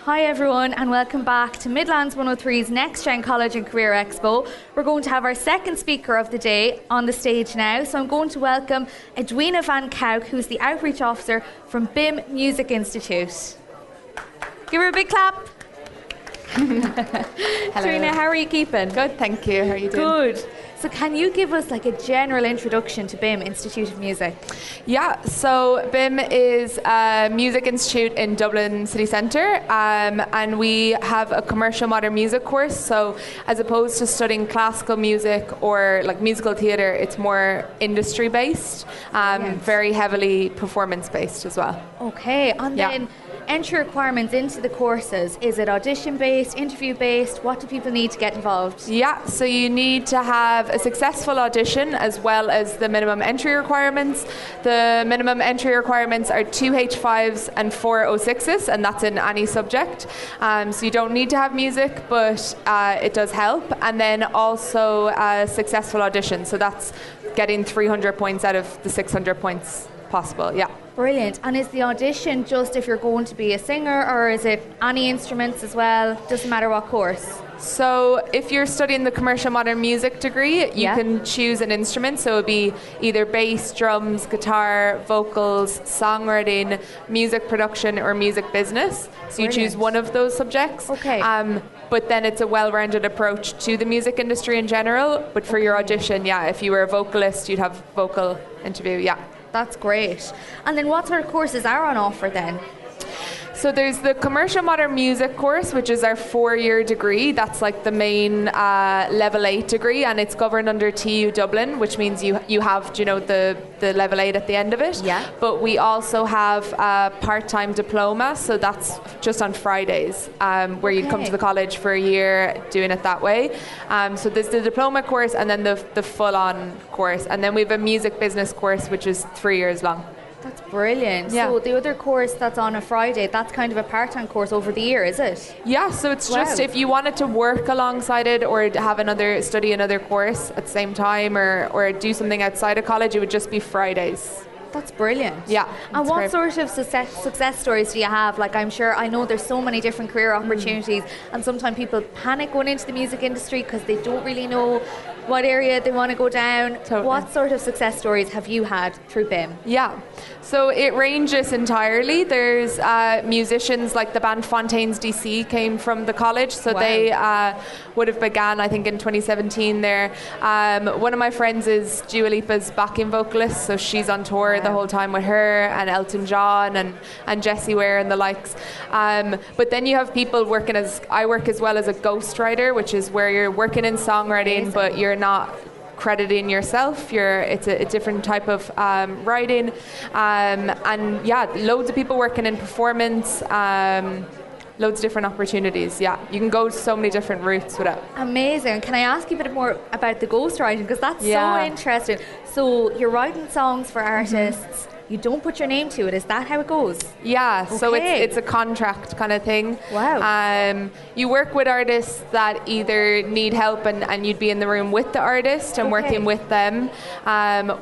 Hi everyone and welcome back to Midlands 103's NexGen College and Career Expo. We're going to have our second speaker of the day on the stage now. So I'm going to welcome Edwina van Kiyk, who's the Outreach Officer from BIMM Music Institute. Give her a big clap. Hello. Edwina, how are you keeping? Good, thank you. How are you doing? Good. So can you give us like a general introduction to BIMM Institute of Music? Yeah, so BIMM is a music institute in Dublin city centre, and we have a commercial modern music course. So as opposed to studying classical music or like musical theatre, it's more industry based, very heavily performance based as well. Okay, and then entry requirements into the courses, is it audition based, interview based? What do people need to get involved? Yeah, so you need to have a successful audition as well as the minimum entry requirements. The minimum entry requirements are 2 H5s and 4 O6s, and that's in any subject. So you don't need to have music, but it does help. And then also a successful audition, so that's getting 300 points out of the 600 points possible, yeah. Brilliant. And is the audition just if you're going to be a singer, or is it any instruments as well? Doesn't matter what course? So if you're studying the commercial modern music degree, you can choose an instrument. So it would be either bass, drums, guitar, vocals, songwriting, music production, or music business. So you choose one of those subjects. Okay. But then it's a well-rounded approach to the music industry in general. But for your audition, if you were a vocalist, you'd have vocal interview, That's great. And then what sort of courses are on offer then? So there's the Commercial Modern Music course, which is our 4-year degree. That's like the main level 8 degree, and it's governed under TU Dublin, which means you have, the level 8 at the end of it. Yeah. But we also have a part-time diploma, so that's just on Fridays, where you'd come to the college for a year doing it that way. So there's the diploma course and then the full-on course, and then we have a music business course, which is 3 years long. That's brilliant. Yeah. So the other course that's on a Friday, that's kind of a part-time course over the year, is it? Yeah, so it's just if you wanted to work alongside it or have study another course at the same time or do something outside of college, it would just be Fridays. That's brilliant. Yeah. And what sort of success stories do you have? Like, I know there's so many different career opportunities, and sometimes people panic going into the music industry because they don't really know what area they want to go down. Totally. What sort of success stories have you had through BIMM? Yeah, so it ranges entirely. There's musicians like the band Fontaines DC came from the college, so they would have began, I think, in 2017 there. One of my friends is Dua Lipa's backing vocalist, so she's on tour the whole time with her, and Elton John and Jessie Ware and the likes. But then you have people I work as well as a ghostwriter, which is where you're working in songwriting, but you're not crediting yourself. It's a different type of writing, and loads of people working in performance. Loads of different opportunities. Yeah, you can go so many different routes with it. Amazing. Can I ask you a bit more about the ghostwriting, because that's so interesting. So you're writing songs for artists. You don't put your name to it. Is that how it goes? Yeah, so it's a contract kind of thing. Wow. You work with artists that either need help and you'd be in the room with the artist and working with them,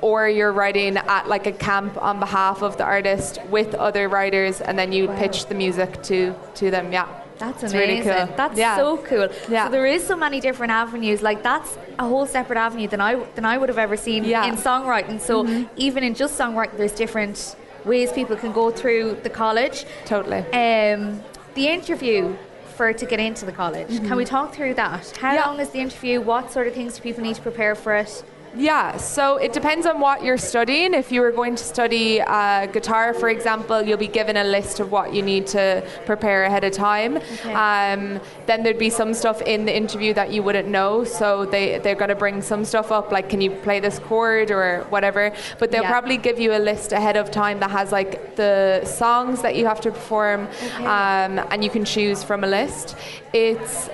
or you're writing at like a camp on behalf of the artist with other writers, and then you pitch the music to them. Yeah. That's amazing. Really cool. That's so cool. Yeah. So there is so many different avenues. Like, that's a whole separate avenue than I would have ever seen in songwriting. So even in just songwriting, there's different ways people can go through the college. Totally. The interview to get into the college. Can we talk through that? How long is the interview? What sort of things do people need to prepare for it? Yeah, so it depends on what you're studying. If you were going to study guitar, for example, you'll be given a list of what you need to prepare ahead of time. Okay. Then there'd be some stuff in the interview that you wouldn't know, so they're going to bring some stuff up, like, can you play this chord or whatever, but they'll probably give you a list ahead of time that has like the songs that you have to perform, and you can choose from a list. It's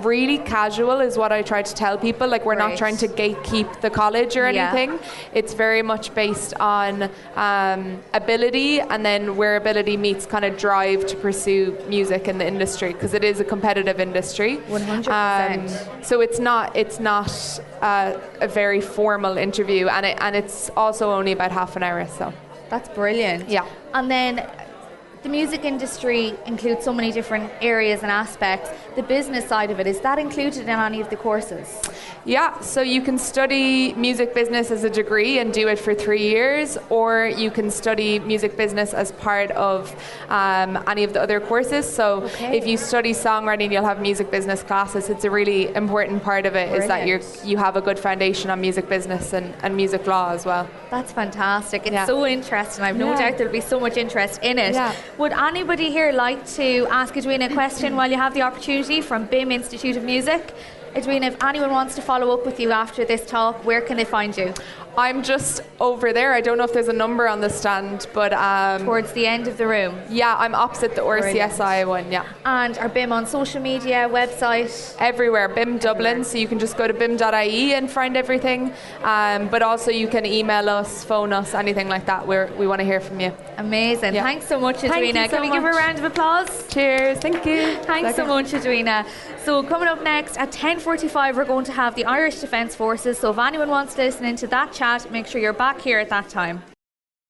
really casual is what I try to tell people. Like, we're not trying to gatekeep the college or anything. It's very much based on ability, and then where ability meets kind of drive to pursue music in the industry, because it is a competitive industry. 100%. So it's not a very formal interview, and it's also only about half an hour. So that's brilliant. Yeah. And then the music industry includes so many different areas and aspects. The business side of it, is that included in any of the courses? Yeah, so you can study music business as a degree and do it for 3 years, or you can study music business as part of any of the other courses. So if you study songwriting, you'll have music business classes. It's a really important part of it. Brilliant. Is that you have a good foundation on music business and music law as well. That's fantastic. It's so interesting. I've no doubt there'll be so much interest in it. Yeah. Would anybody here like to ask Edwina a question while you have the opportunity from BIMM Institute of Music? Edwina, if anyone wants to follow up with you after this talk, where can they find you? I'm just over there. I don't know if there's a number on the stand, but towards the end of the room. Yeah, I'm opposite the RCSI one. Yeah. And are BIMM on social media, website? Everywhere. BIMM Dublin. So you can just go to bim.ie and find everything. But also you can email us, phone us, anything like that. We want to hear from you. Amazing. Yeah. Thanks so much, Edwina. Can we give her a round of applause? Cheers. Thank you. Thanks so much, Edwina. So coming up next at 10:45, we're going to have the Irish Defence Forces. So if anyone wants to listen into that chat, make sure you're back here at that time.